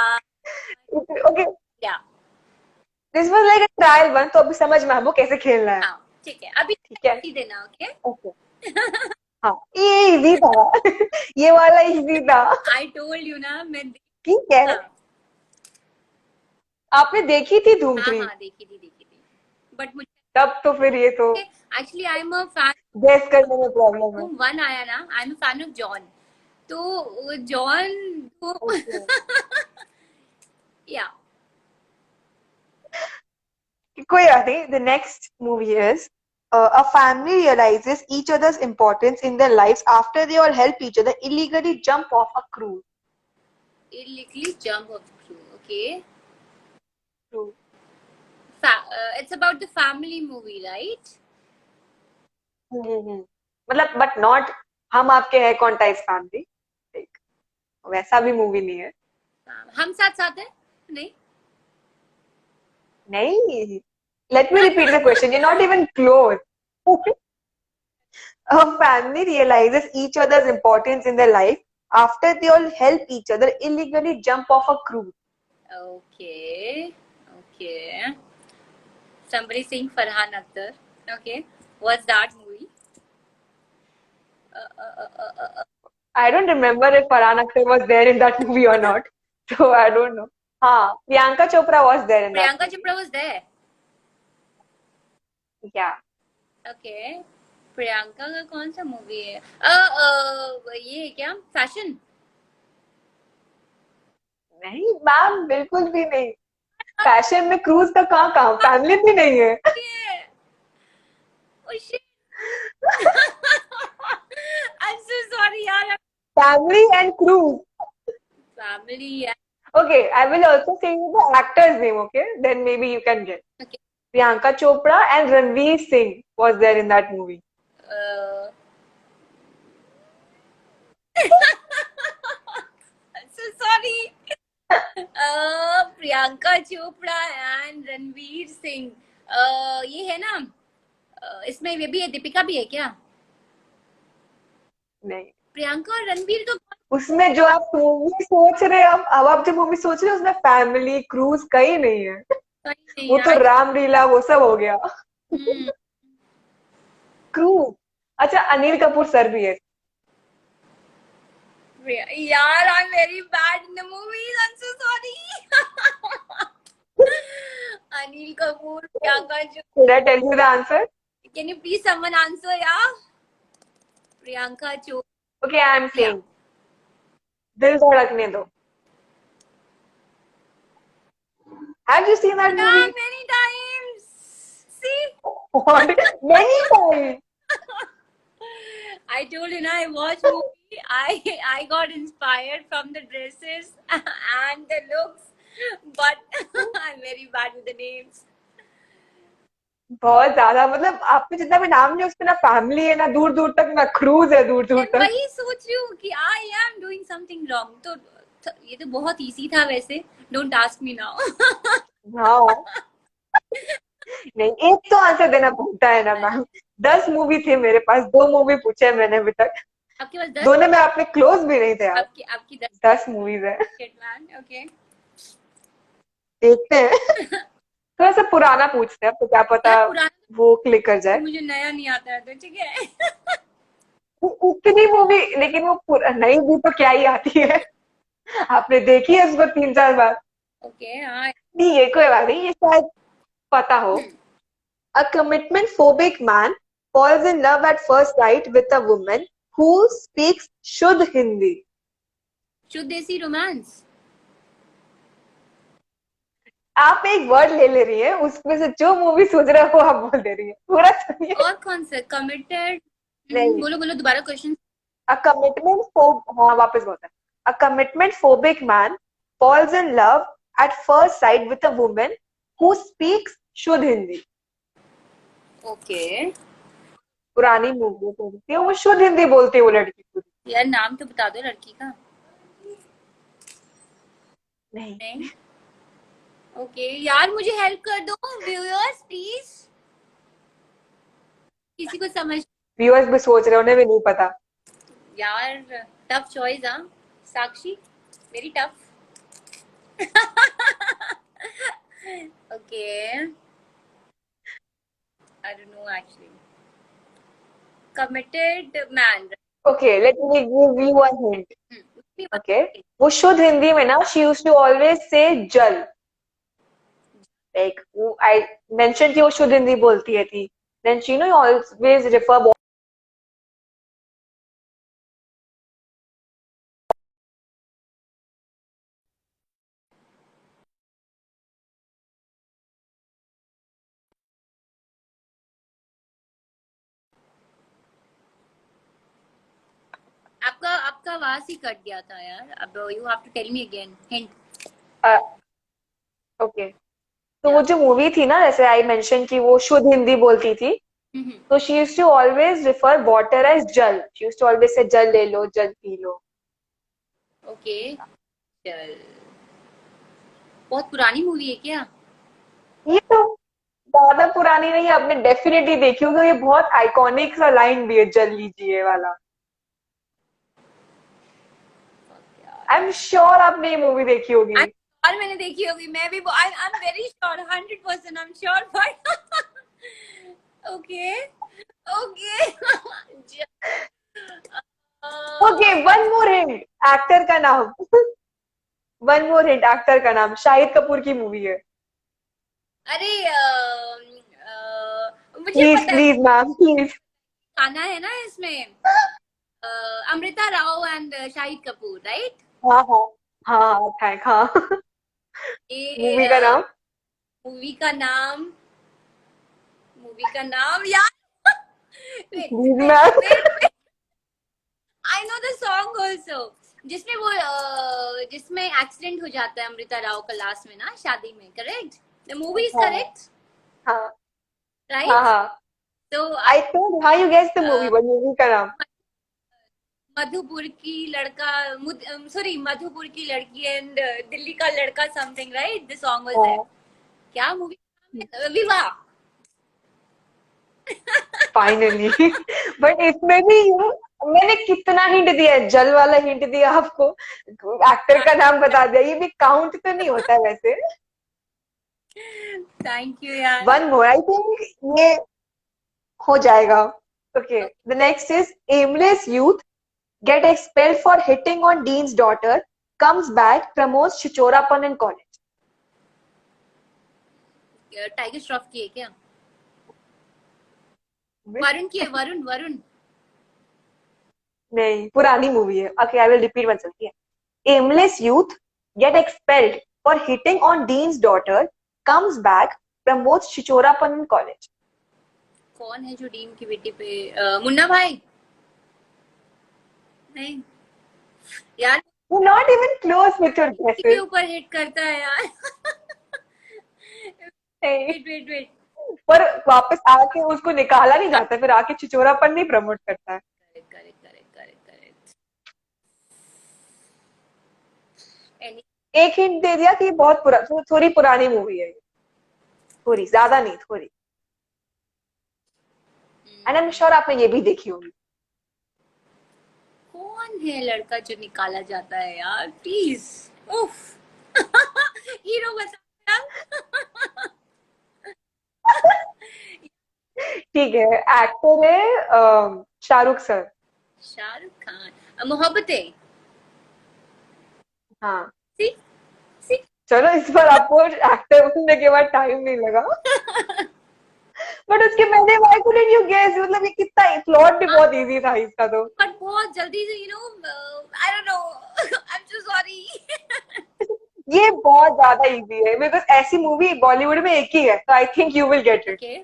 Speaker 3: Okay,
Speaker 2: Yeah.
Speaker 3: this was like a trial one, तो अभी समझ में हमको कैसे खेलना है.
Speaker 2: हाँ, ठीक है. अभी
Speaker 3: ठीक है.
Speaker 2: ही देना, okay?
Speaker 3: Okay. हाँ, ये इजी था. ये वाला इजी था.
Speaker 2: I told you ना, मैं.
Speaker 3: ठीक है. आपने देखी थी धूम 3?
Speaker 2: हाँ, देखी थी. But मुझे.
Speaker 3: तब तो फिर ये तो
Speaker 2: Actually, I'm a fan.
Speaker 3: Guess करने में प्रॉब्लम है.
Speaker 2: वन आया ना, I'm a fan of John. तो जॉन को. Yeah.
Speaker 3: कोई बात नहीं. The next movie is a family realizes each other's importance in their lives after they all help each other illegally jump off a cruise.
Speaker 2: Illegally jump off the crew. Okay.
Speaker 3: True.
Speaker 2: It's about the family movie, right?
Speaker 3: मतलब but not हम आपके हैं कौन type family. वैसा भी movie नहीं है.
Speaker 2: हम साथ साथ हैं? नहीं.
Speaker 3: नहीं. Let me repeat the question. You're not even close. A family realizes each other's importance in their life after they all help each other illegally jump off a cruise.
Speaker 2: Okay. Somebody saying Farhan Akhtar. Okay. What's that movie?
Speaker 3: I don't remember if Farhan Akhtar was there in that movie or not. So I don't know. हाँ, Priyanka Chopra was there in that
Speaker 2: Priyanka
Speaker 3: movie.
Speaker 2: Chopra was there.
Speaker 3: Yeah.
Speaker 2: Okay, Priyanka का कौन सा movie है? ये है क्या fashion?
Speaker 3: नहीं ma'am, बिल्कुल भी नहीं। फैशन में क्रूज का कहाँ काम, फैमिली भी नहीं है।
Speaker 2: Oh shit. I'm so sorry यार।
Speaker 3: Family and cruise.
Speaker 2: फैमिली यार।
Speaker 3: Okay, I will also say you the actor's name, okay? Then maybe you can get.
Speaker 2: Okay.
Speaker 3: Priyanka Chopra and Ranveer Singh was there in that movie.
Speaker 2: Uh, I'm so sorry. Priyanka Chopra and Ranveer Singh. ये है ना, इसमें ये भी है, दीपिका भी है क्या?
Speaker 3: नहीं,
Speaker 2: प्रियंका और रणवीर तो
Speaker 3: उसमें जो आप मूवी सोच रहे हैं, अब आप जो मूवी सोच रहे हैं उसमें फैमिली क्रूज कहीं नहीं है।
Speaker 2: कहीं नहीं
Speaker 3: वो तो
Speaker 2: है।
Speaker 3: राम लीला वो सब हो गया।
Speaker 2: हम्म,
Speaker 3: क्रूज। अच्छा, अनिल कपूर सर भी है।
Speaker 2: यार I am very bad in the movies, I am so sorry. Anil Kapoor, Priyanka जो,
Speaker 3: Should I tell you the answer?
Speaker 2: Can you please someone answer यार? Priyanka
Speaker 3: Okay, I am
Speaker 2: Chopra.
Speaker 3: saying दिल धड़कने दो। Have you seen that
Speaker 2: Yeah,
Speaker 3: movie?
Speaker 2: many times. See?
Speaker 3: Many times.
Speaker 2: I told you, I watched movie. I got inspired from the dresses and the looks, but I'm very bad with the names.
Speaker 3: बहुत ज्यादा, मतलब आपने जितना भी नाम लिया उसमें ना फैमिली है, ना दूर दूर तक, ना क्रूज है दूर दूर
Speaker 2: मैं
Speaker 3: तक।
Speaker 2: वही सोच रही हूँ कि I am doing something wrong. तो ये तो बहुत इजी था वैसे। Don't ask me now.
Speaker 3: हाँ, नहीं, एक तो आंसर देना बनता है ना मैम। 10 मूवी थे मेरे पास, 2 मूवी पूछे हैं मैंने अभी तक।
Speaker 2: आपके पास 10?
Speaker 3: दोनों में आपने क्लोज भी नहीं थे आप।
Speaker 2: आपकी 10
Speaker 3: 10 मूवीज है।
Speaker 2: मैन। ओके।
Speaker 3: देखते हैं। थोड़ा सा पुराना पूछते हैं, तो क्या पता
Speaker 2: यार पुराना
Speaker 3: वो क्लिक कर
Speaker 2: तो
Speaker 3: जाए।
Speaker 2: मुझे नया नहीं आता है, तो ठीक है।
Speaker 3: उतनी मूवी, लेकिन वो नई भी तो क्या ही आती है। आपने देखी है उसको 3-4 बार।
Speaker 2: ओके हाँ।
Speaker 3: नहीं, ये कोई बात नहीं, ये शायद पता हो। A commitment phobic man falls in love at first sight with a woman who speaks शुद्ध हिंदी।
Speaker 2: शुद्ध देसी रोमांस।
Speaker 3: आप एक वर्ड ले रही है, उसमें से जो मूवी सोच रहे हो वो आप बोल दे रही है, पूरा सुनिए।
Speaker 2: और कौन सा कमिटेड?
Speaker 3: नहीं,
Speaker 2: बोलो बोलो दोबारा क्वेश्चन।
Speaker 3: a commitment हाँ, वापस बोलते हैं। A commitment phobic man falls in love at first sight with a woman who speaks शुद्ध हिंदी।
Speaker 2: ओके
Speaker 3: पुरानी मूवी बोलती है, वो शुद्ध हिंदी बोलती है वो लड़की पूरी।
Speaker 2: यार, नाम तो बता दो लड़की का।
Speaker 3: नहीं,
Speaker 2: नहीं। ओके यार, मुझे हेल्प कर दो व्यूअर्स प्लीज। किसी को समझ।
Speaker 3: व्यूअर्स भी सोच रहे हैं, उन्हें भी नहीं पता।
Speaker 2: यार टफ चॉइस हाँ Sakshi, very tough. Okay I don't know actually. Committed man.
Speaker 3: Okay, let me give you a hint. Okay, वो शुद्ध हिंदी में ना, she used to always say जल। Like I mentioned कि वो शुद्ध हिंदी बोलती है थी। Then she always refer
Speaker 2: आपका आपका आवाज ही कट गया था यार। अब you have to tell me again hint.
Speaker 3: uh, okay, तो वो जो मूवी थी ना, जैसे आई मेंशन कि वो शुद्ध हिंदी बोलती थी, तो she used to always refer water as जल। She used to always say जल ले लो, जल पी लो।
Speaker 2: ओके चल, बहुत पुरानी मूवी है क्या?
Speaker 3: ये तो ज्यादा पुरानी नहीं है, आपने डेफिनेटली देखी होगी, ये बहुत आइकॉनिक सा लाइन भी है, जल लीजिए वाला। आई एम श्योर आपने ये मूवी देखी होगी।
Speaker 2: और मैंने देखी होगी, मैं भी I am very sure, 100% I am sure. But okay okay.
Speaker 3: Okay, one more hint, actor का नाम। वन मोर हिंट, एक्टर का नाम, शाहिद कपूर की मूवी है।
Speaker 2: अरे मुझे
Speaker 3: प्लीज
Speaker 2: पता है,
Speaker 3: प्लीज मैम प्लीज।
Speaker 2: गाना है ना इसमें, अमृता राव एंड शाहिद कपूर, राइट?
Speaker 3: हाँ हाँ हाँ थैंक हाँ। मूवी का
Speaker 2: ये
Speaker 3: नाम?
Speaker 2: मूवी का नाम, मूवी का नाम यार,
Speaker 3: please ma'am.
Speaker 2: Wait, I know the song also, जिसमें वो जिसमें एक्सीडेंट हो जाता है अमृता राव का लास्ट में ना शादी में, करेक्ट? द मूवी इज
Speaker 3: हाँ
Speaker 2: करेक्ट,
Speaker 3: हाँ हाँ
Speaker 2: राइट?
Speaker 3: हाँ।
Speaker 2: तो
Speaker 3: आई थिंक हाँ you guess the movie, but movie का नाम?
Speaker 2: मधुपुर की लड़का, सॉरी मधुपुर की लड़की एंड दिल्ली का लड़का, something, right? The song was there.
Speaker 3: हाँ
Speaker 2: क्या मूवी का नाम है? विवाह।
Speaker 3: फाइनली। बट इसमें भी मैंने कितना हिंट दिया है, जल वाला हिंट दिया आपको, एक्टर का नाम बता दिया, ये भी काउंट तो नहीं होता है वैसे।
Speaker 2: थैंक यू यार।
Speaker 3: वन मोर आई थिंक ये हो जाएगा। Okay the next is aimless youth get expelled for hitting on dean's daughter, comes back, promotes छिचोरापन in college.
Speaker 2: Tiger Shroff की है क्या? वरुण की है, वरुण वरुण।
Speaker 3: नहीं पुरानी मूवी है। Okay I will repeat once again. Aimless youth get expelled for hitting on dean's daughter, comes back, promotes छिचोरापन in college.
Speaker 2: कौन है जो डीन की बेटी पे मुन्ना भाई? नहीं यार,
Speaker 3: You're not even close with your
Speaker 2: के
Speaker 3: guesses.
Speaker 2: ऊपर हिट करता है यार।
Speaker 3: नहीं,
Speaker 2: वेट वेट वेट,
Speaker 3: पर वापस आके उसको निकाला नहीं जाता, फिर आके छिचोरापन नहीं प्रमोट करता है।
Speaker 2: Correct correct correct correct correct. Any,
Speaker 3: एक हिंट दे दिया कि ये बहुत थोड़ी पुरानी मूवी है, थोड़ी ज्यादा नहीं थोड़ी, एंड आई एम श्योर आपने ये भी देखी होगी।
Speaker 2: कौन है लड़का जो निकाला जाता है यार, प्लीज। उफ। हीरो बता यार।
Speaker 3: ठीक है, एक्टर है शाहरुख सर।
Speaker 2: शाहरुख खान, मोहब्बतें।
Speaker 3: हाँ
Speaker 2: सी सी।
Speaker 3: चलो इस बार आपको एक्टर सुनने के बाद टाइम नहीं लगा, बट उसके पहले व्हाई कुडंट यू गेस, मतलब ये कितना प्लॉट भी बहुत इजी था इसका तो।
Speaker 2: बट बहुत जल्दी से, you know, I don't no, I am so sorry.
Speaker 3: ये बहुत ज्यादा इजी है बिकॉज ऐसी मूवी बॉलीवुड में एक ही है, तो I think you will get it.
Speaker 2: Okay,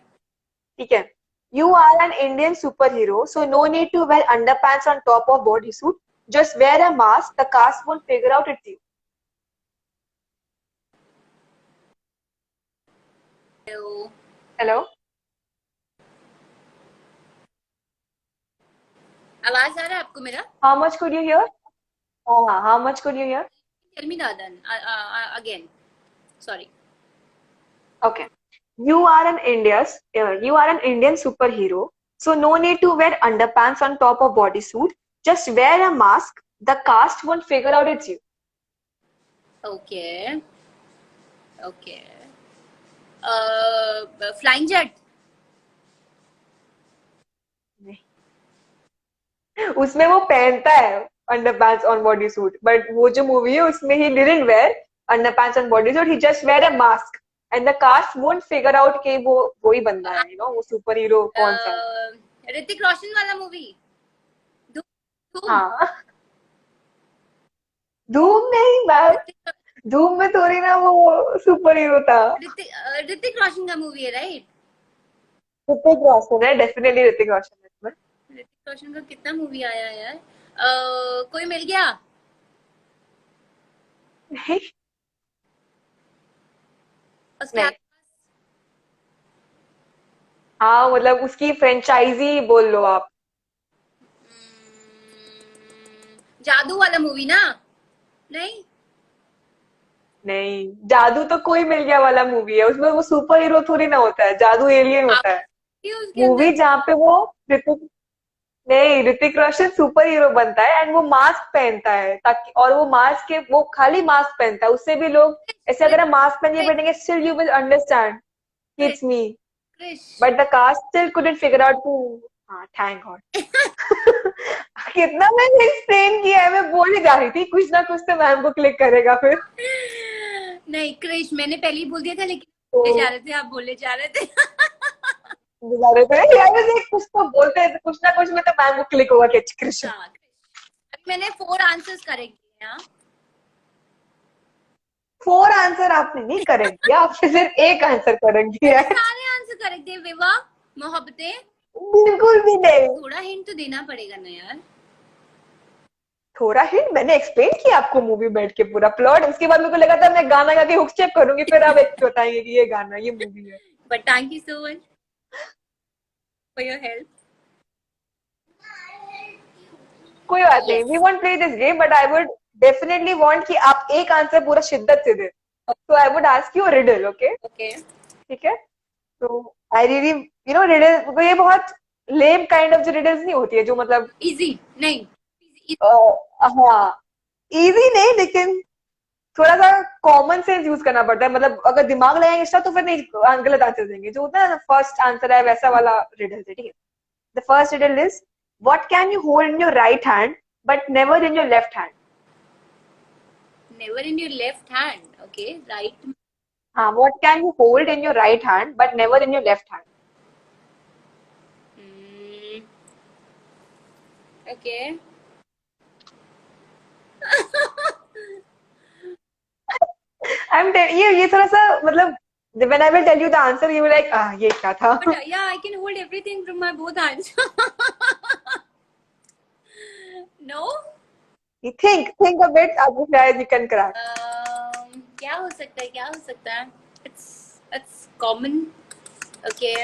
Speaker 3: ठीक है, you are an Indian superhero so no need to wear underpants on top of bodysuit, just wear a mask, the cast won't figure out it's you.
Speaker 2: तो
Speaker 3: hello,
Speaker 2: आवाज आ रहा है आपको मेरा?
Speaker 3: How much could you hear? हाँ how much could you hear?
Speaker 2: Tell me that again, sorry.
Speaker 3: Okay. You are an Indian superhero, so no need to wear underpants on top of bodysuit. Just wear a mask. The cast won't figure out it's you.
Speaker 2: Okay okay, flying jet.
Speaker 3: उसमें वो पहनता है underpants on bodysuit, but वो जो movie है उसमें he didn't wear underpants on bodysuit. He just wear a mask, and the cast won't figure out कि वो वही बंदा है, you know, वो सुपर हीरो कौन सा है।
Speaker 2: ऋतिक रोशन वाला मूवी, धूम।
Speaker 3: हाँ धूम नहीं मैम, धूम में थोड़ी ना वो सुपर हीरो था।
Speaker 2: ऋतिक रोशन का मूवी है, राइट?
Speaker 3: ऋतिक रोशन है, डेफिनेटली ऋतिक रोशन है इसमें।
Speaker 2: ऋतिक रोशन का कितना मूवी आया है यार, कोई मिल गया।
Speaker 3: नहीं
Speaker 2: उसके
Speaker 3: नहीं, हाँ मतलब उसकी फ्रेंचाइजी बोल लो आप।
Speaker 2: जादू वाला मूवी ना? नहीं,
Speaker 3: नहीं जादू तो कोई मिल गया वाला मूवी है, उसमें वो सुपर हीरो थोड़ी ना होता है, जादू एलियन होता है।
Speaker 2: ये उसके
Speaker 3: मूवी
Speaker 2: अंदर।
Speaker 3: जहाँ पे वो ऋतिक, नहीं ऋतिक रोशन सुपर हीरो बनता है एंड वो मास्क पहनता है ताकि, और वो मास्क के वो खाली मास्क पहनता है, उससे भी लोग ऐसे अगर हम मास्क पहन के बैठेंगे still you will understand it's me,
Speaker 2: Krish.
Speaker 3: But the cast still couldn't figure out too. हाँ थैंक गॉड। कितना मैंने एक्सप्लेन किया है, मैं बोल ही जा रही थी कुछ ना कुछ तो मैम को क्लिक करेगा फिर।
Speaker 2: नहीं क्रिश मैंने पहले ही बोल दिया था, लेकिन
Speaker 3: तो
Speaker 2: बोले जा रहे थे, आप बोले जा रहे थे।
Speaker 3: बुला रहे थे यार, मुझे कुछ तो बोलते हैं, कुछ ना कुछ में तो मैम को क्लिक होगा कि कृष्ण।
Speaker 2: हाँ, अभी मैंने 4 आंसर्स करेक्ट किए। हाँ
Speaker 3: 4 आंसर आपने नहीं करेक्ट किया, आपने सिर्फ एक आंसर करेक्ट किया
Speaker 2: मैंने
Speaker 3: है।
Speaker 2: सारे आंसर करेक्ट दिए। विवाह, मोहब्बतें।
Speaker 3: बिल्कुल भी नहीं।
Speaker 2: थोड़ा हिंट तो देना पड़ेगा ना यार।
Speaker 3: थोड़ा हिंट मैंने एक्सप्लेन किया आपको मूवी बैठ के पूरा प्लॉट, उसके बाद मेरे को लगा था मैं गाना गा के हुक स्टेप करूंगी, फिर आप एक बताएंगे कि ये गाना ये मूवी है।
Speaker 2: But thank you so much for your help.
Speaker 3: कोई बात नहीं,
Speaker 2: yes
Speaker 3: we won't play this game, but I would definitely want कि आप एक आंसर पूरा शिद्दत से दे। तो I would ask you riddle, okay?
Speaker 2: Okay.
Speaker 3: ठीक है, तो आई रियली रिडल, ये बहुत लेम काइंड ऑफ जो रिडल्स नहीं होती है जो मतलब
Speaker 2: इजी नहीं।
Speaker 3: हाँ, इजी नहीं, लेकिन थोड़ा सा कॉमन सेंस यूज करना पड़ता है, मतलब अगर दिमाग लगाएंगे एक्स्ट्रा तो फिर नहीं गलत आंसर देंगे, जो होता है ना फर्स्ट आंसर है वैसा वाला रिडल है, ठीक है? The first riddle is, what can you hold in your right hand but never in your left hand?
Speaker 2: Never in your left hand. Okay, right.
Speaker 3: हाँ, what can you hold in your right hand but never in your left hand?
Speaker 2: Okay.
Speaker 3: I am ये थोड़ा सा मतलब when I will tell you the answer you will like ये क्या था?
Speaker 2: But yeah, I can hold everything from my both hands. No?
Speaker 3: You think a bit, आपको शायद you can crack.
Speaker 2: क्या हो सकता है? क्या हो सकता है? It's common. Okay.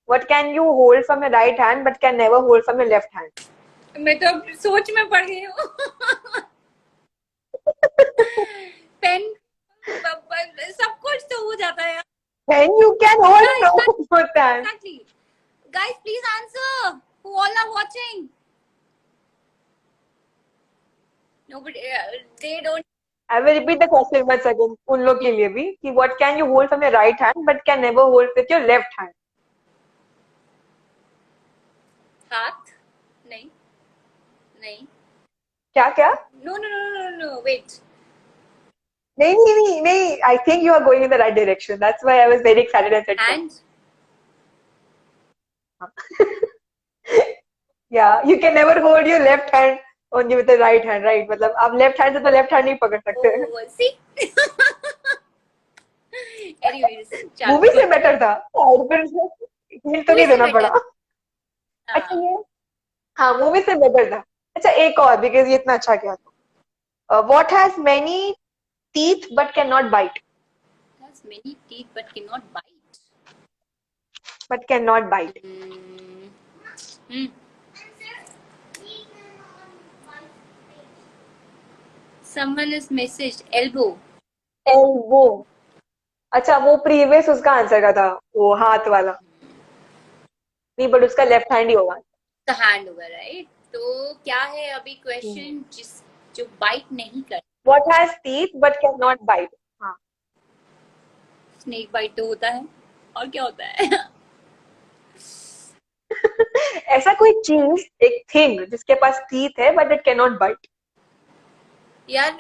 Speaker 3: What can you hold from your right hand but can never hold from your left hand?
Speaker 2: मैं तो अब सोच में पड़ गई हूँ। पेन, सब कुछ तो हो जाता है यार।
Speaker 3: Then you can hold from both hands.
Speaker 2: Exactly. Guys, please answer. Who all are watching? Nobody. They don't.
Speaker 3: I will repeat the question once again उन लोग के लिए भी कि what can you hold from your right hand but can never hold with your left hand?
Speaker 2: हाथ? नहीं. नहीं.
Speaker 3: क्या क्या?
Speaker 2: No. Wait.
Speaker 3: नहीं. I think you are going in the right direction. That's why I was very excited and said so.
Speaker 2: Hand.
Speaker 3: Yeah, you can never hold your left hand only with the right hand, right? मतलब आप left hand से तो left hand नहीं पकड़ सकते।
Speaker 2: Oh, see. Anyways, चलो.
Speaker 3: Movie से better था, हिंट तो नहीं देना पड़ा। अच्छा ये, हाँ मूवी से बेटर था। अच्छा एक और, बिकॉज ये इतना अच्छा किया था। What has many teeth but cannot bite?
Speaker 2: Has many teeth but cannot bite.
Speaker 3: But cannot bite.
Speaker 2: Someone is messaged elbow.
Speaker 3: Elbow. अच्छा वो प्रीवियस उसका आंसर का था, वो हाथ वाला नहीं, बट उसका लेफ्ट हैंड ही होगा।
Speaker 2: The hand होगा, right? तो क्या है अभी क्वेश्चन जो बाइट नहीं कर?
Speaker 3: What has teeth but cannot bite? हाँ।
Speaker 2: स्नेक बाइट तो होता है, और क्या होता है?
Speaker 3: ऐसा कोई चीज, एक थिंग जिसके पास टीथ है बट इट कैनॉट बाइट।
Speaker 2: यार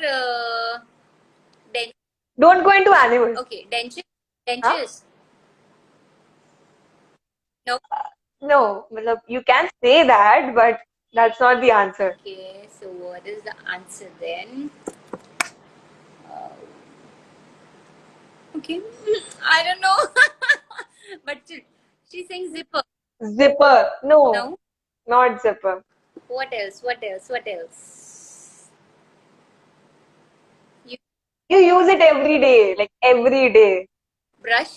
Speaker 3: don't go into animals.
Speaker 2: Okay, dentures. No.
Speaker 3: No, मतलब you can say that but that's not the answer.
Speaker 2: Okay, so what is the answer then? Okay, I don't know. But she's saying zipper.
Speaker 3: Zipper. No,
Speaker 2: No.
Speaker 3: not zipper.
Speaker 2: What else?
Speaker 3: You use it every day, like every day.
Speaker 2: Brush?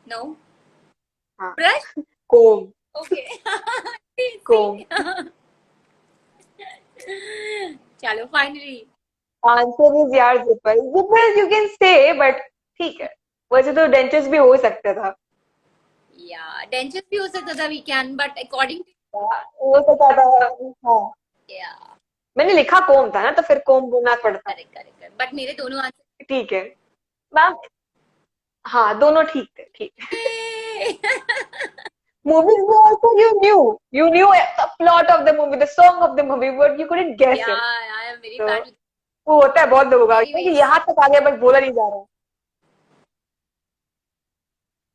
Speaker 2: No.
Speaker 3: हाँ.
Speaker 2: Brush?
Speaker 3: Comb.
Speaker 2: Okay.
Speaker 3: Comb.
Speaker 2: चलो finally.
Speaker 3: Answer is यार zipper. Zipper you can say, but ठीक है, वैसे तो dentures भी हो सकता था।
Speaker 2: Yeah, dentures भी हो सकता था, we can, but according to
Speaker 3: हो सकता था, हाँ।
Speaker 2: yeah,
Speaker 3: मैंने लिखा कोम था ना, तो फिर कोम बोलना पड़ता।
Speaker 2: correct. But मेरे दोनों आंसर
Speaker 3: ठीक है मैम, हाँ दोनों ठीक थे, ठीक है। Movies were also you knew the plot of the movie, the song of the movie, but you couldn't guess
Speaker 2: yeah,
Speaker 3: it.
Speaker 2: I am very
Speaker 3: So,
Speaker 2: bad.
Speaker 3: वो होता है बहुत लोगों का,
Speaker 2: Anyways.
Speaker 3: क्योंकि यहाँ तक आ गया बट बोला नहीं जा रहा।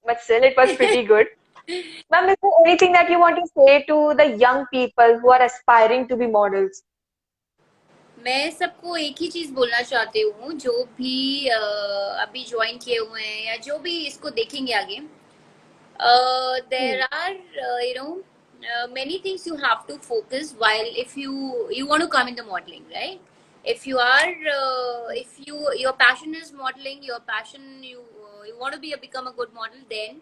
Speaker 3: but still it was pretty good. Ma'am, is there anything that you want to say to the young people who are aspiring to be models?
Speaker 2: मैं सबको एक ही चीज बोलना चाहती हूँ, जो भी अभी ज्वाइन किए हुए हैं या जो भी इसको देखेंगे आगे, there are many things you have to focus while if you want to come in the modeling, right? If you are if your passion is modeling, your passion you want to become a good model, then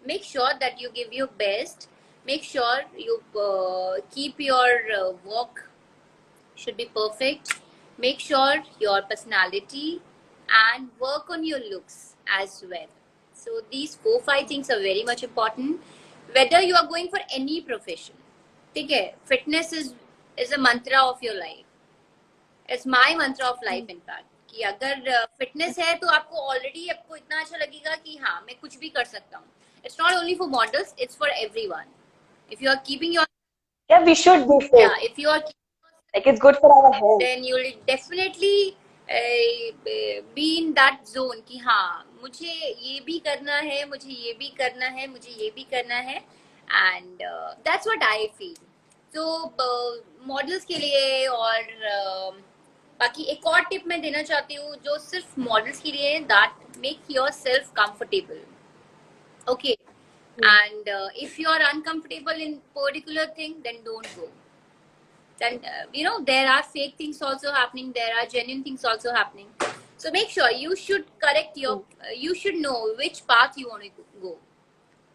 Speaker 2: make sure that you give your best. Make sure you keep your work should be perfect. Make sure your personality and work on your looks as well. So these 4-5 things are very much important. Whether you are going for any profession, ठीक है? Fitness is a mantra of your life. It's my mantra of life in fact. कि अगर fitness है तो आपको इतना अच्छा लगेगा कि हाँ मैं कुछ भी कर सकता हूँ. It's not only for models, it's for everyone. If you are keeping your
Speaker 3: We should be fit.
Speaker 2: if you are
Speaker 3: like it's good for our health.
Speaker 2: Then you will definitely be in that zone कि हाँ मुझे ये भी करना है, मुझे ये भी करना है, मुझे ये भी करना है, and that's what I feel. So models के लिए और बाकी एक और टिप मैं देना चाहती हूँ जो सिर्फ मॉडल्स के लिए है, that make yourself comfortable. Okay. And if you are uncomfortable in particular thing, then don't go. Then there are fake things also happening, there are genuine things also happening, so make sure you should correct your you should know which path you want to go.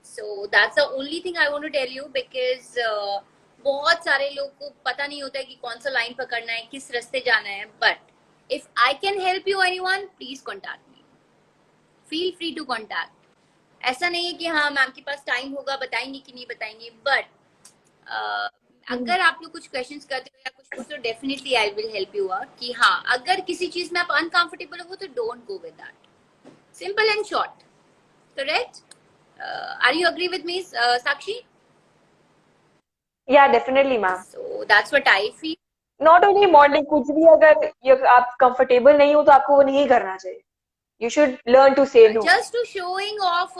Speaker 2: So that's the only thing I want to tell you, because बहुत सारे लोग को पता नहीं होता है कि कौन सा लाइन पकड़ना है, किस रास्ते जाना है. But if I can help you anyone, please contact me. Feel free to contact. ऐसा नहीं है कि हाँ मैम के पास टाइम होगा बताएंगे कि नहीं बताएंगे, बट अगर आप लोग कुछ क्वेश्चंस करते हो या कुछ पूछते हो, definitely I will help you out कि हाँ अगर किसी चीज में आप अनकंफर्टेबल हो तो don't go with that. Simple and short. Correct? Are you agree with me Sakshi?
Speaker 3: Yeah, definitely, ma'am.
Speaker 2: So that's what I feel.
Speaker 3: Not only modeling, कुछ भी अगर आप comfortable नहीं हो तो आपको वो नहीं करना चाहिए. You should learn to say no.
Speaker 2: Just to showing off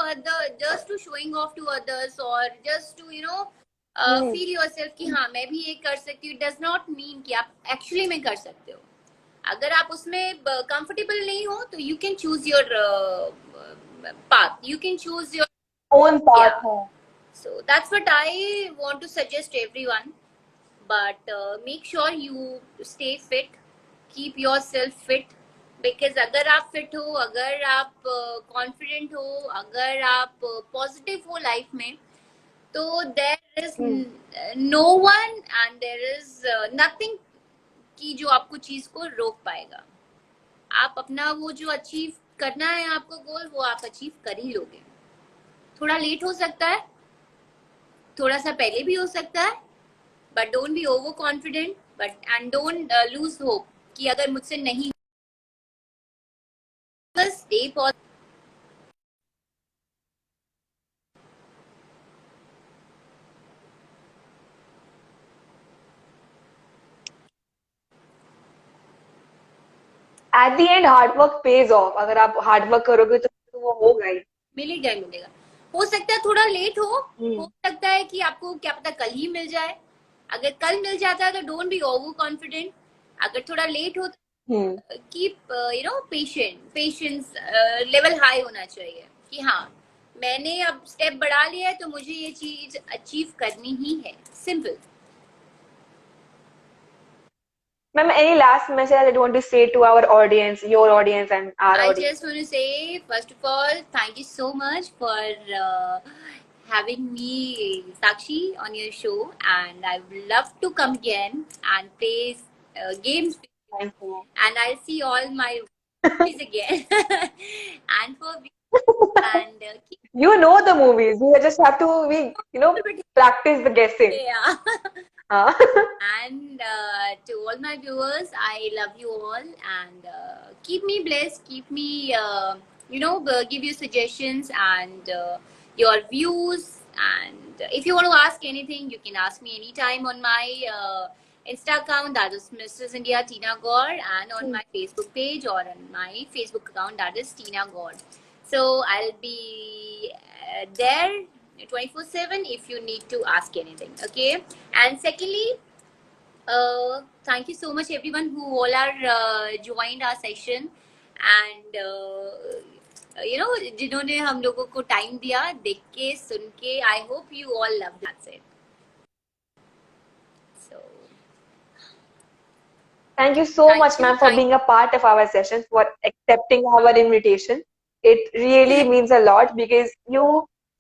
Speaker 2: to others, or just to feel yourself कि हाँ मैं भी ये कर सकती हूँ, does not mean कि आप actually में कर सकते हो. अगर आप उसमें comfortable नहीं हो तो you can choose your path. You can choose your
Speaker 3: own path.
Speaker 2: Yeah. So that's what I want to suggest to everyone. But make sure you stay fit. Keep yourself fit. Because अगर आप fit हो, अगर आप confident हो, अगर आप positive हो life में, तो there is no one and there is nothing कि जो आपको चीज को रोक पाएगा. आप अपना वो जो अचीव करना है आपको गोल, वो आप अचीव कर ही लोगे. थोड़ा लेट हो सकता है, थोड़ा सा पहले भी हो सकता है, but don't be over confident, but and don't lose hope कि अगर मुझसे नहीं. बस stay positive.
Speaker 3: At the end, hard work pays off. अगर आप hard work करोगे तो वो होगा ही.
Speaker 2: मिलेगा. हो सकता है थोड़ा लेट हो सकता है कि आपको क्या पता कल ही मिल जाए. अगर कल मिल जाता है तो डोंट बी ओवर कॉन्फिडेंट. अगर थोड़ा लेट हो तो कीप पेशेंस लेवल हाई होना चाहिए कि हाँ मैंने अब स्टेप बढ़ा लिया है तो मुझे ये चीज अचीव करनी ही है. Simple.
Speaker 3: Ma'am, any last message that you want to say to our audience, your audience and our audience?
Speaker 2: I just want to say, first of all, thank you so much for having me, Sakshi, on your show, and I would love to come again and play games with you.
Speaker 3: Thank you.
Speaker 2: And I'll see all my movies again. And for and
Speaker 3: you know the movies. You just have to practice the guessing.
Speaker 2: Yeah.
Speaker 3: And
Speaker 2: to all my viewers, I love you all, and keep me blessed. Keep me, give you suggestions and your views. And if you want to ask anything, you can ask me anytime on my Insta account, that is Mrs. India Tina Gaur, and on my Facebook page or on my Facebook account, that is Tina Gaur. So I'll be there 24/7 if you need to ask anything. Okay. And secondly, thank you so much everyone who all are joined our session, and जिन्होंने हम लोगों को time दिया, देख के सुन के. I hope you all love that it. So
Speaker 3: Thank you so
Speaker 2: thank
Speaker 3: much,
Speaker 2: you.
Speaker 3: ma'am, for being a part of our session, for accepting our invitation. It really means a lot because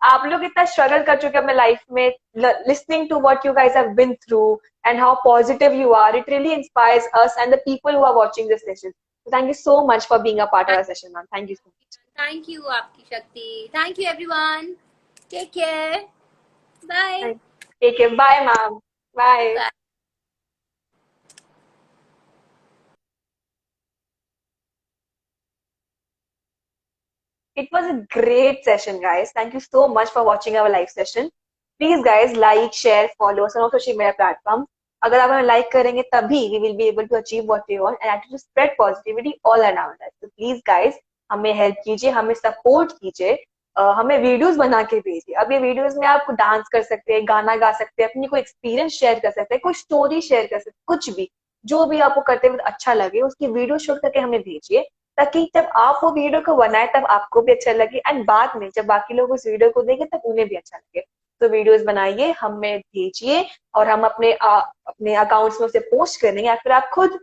Speaker 3: आप लोग इतना struggle कर चुके हैं अपने life में, listening to what you guys have been through and how positive you are. It really inspires us and the people who are watching this session. So thank you so much for being a part of our session, ma'am. Thank you so much.
Speaker 2: Thank you, आपकी शक्ति. Thank you everyone. Take care. Bye.
Speaker 3: Take care. Bye, ma'am. Bye.
Speaker 2: Bye.
Speaker 3: It was a great session, guys. Thank you so much for watching our live session. Please, guys, like, share, follow us on our social media platforms. अगर आप हमें like करेंगे तभी we will be able to achieve what we want and actually spread positivity all around us. So please, guys, हमें help कीजिए, हमें support कीजिए, हमें वीडियोस बना के भेजिए. अब ये वीडियोस में आप डांस कर सकते हैं, गाना गा सकते हैं, अपनी कोई एक्सपीरियंस शेयर कर सकते हैं, कोई स्टोरी शेयर कर सकते हैं, कुछ भी जो भी आपको करते हुए अच्छा लगे उसकी वीडियो शूट करके हमें भेजिए, ताकि जब आप वो वीडियो को बनाए तब आपको भी अच्छा लगे एंड बाद में जब बाकी लोग उस वीडियो को देखें तब उन्हें भी अच्छा लगे. तो वीडियोस बनाइए, हमें भेजिए और हम अपने अकाउंट्स में उसे पोस्ट करेंगे या फिर आप खुद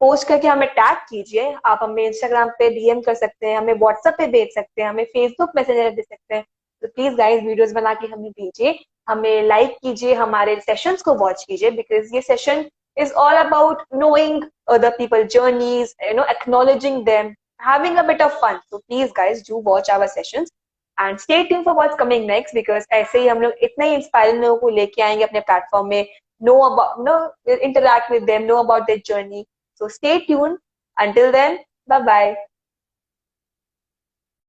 Speaker 3: पोस्ट करके हमें टैग कीजिए. आप हमें इंस्टाग्राम पे डीएम कर सकते हैं, हमें व्हाट्सएप पे भेज सकते हैं, हमें फेसबुक मैसेंजर दे सकते हैं. तो प्लीज गाइस वीडियोस बना के हमें भेजिए, हमें लाइक कीजिए, हमारे सेशंस को वॉच कीजिए बिकॉज ये session is all about knowing other people's journeys, acknowledging them, having a bit of fun. So please guys do watch our sessions and stay tuned for what's coming next because ऐसे ही हम लोग इतने ही inspiring लोगों को लेके आएंगे अपने platform में. Interact with them, know about their journey. So stay tuned. Until then, bye bye.